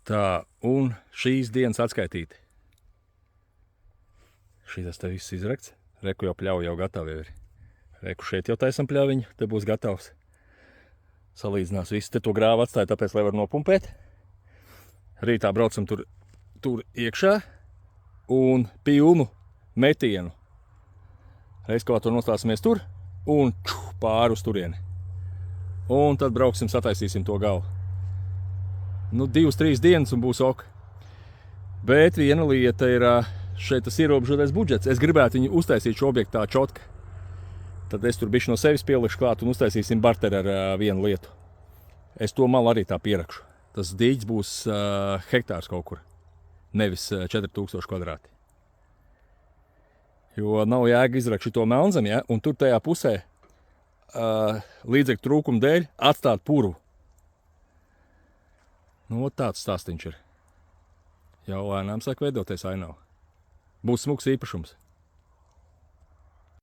Tā, un šīs dienas atskaitīti. Šīs te viss izrakts. Reku jau pļauju jau gatavi ir. Reku šeit jau taisam pļaviņu, te būs gatavs. Salīdzinās visu, te to grāvu atstāju, tāpēc, lai var nopumpēt. Rītā braucam tur iekšā un pilnu metienu. Reiz kā tur nostāsimies tur un pāri uz turieni. Un tad brauksim, sataisīsim to galvu. Nu, 2-3 dienas un būs ok. Bet viena lieta ir šeit tas ierobežotais budžets. Es gribētu viņu uztaisīt šo objektu tā čotka. Tad es tur bišķi no sevis pielikšu klāt un uztaisīsim barteri ar vienu lietu. Es to malu arī tā pierakšu. Tas dīķis būs hektārs kaut kur, nevis 4000 kvadrāti. Jo nav jēga izrakt šito melnzemi, ja? Un tur tajā pusē līdzekļu trūkuma dēļ atstāt purvu. Nu, tāds stāstiņš ir. Jau lēnām sāk veidoties ainavu. Būs smuks īpašums.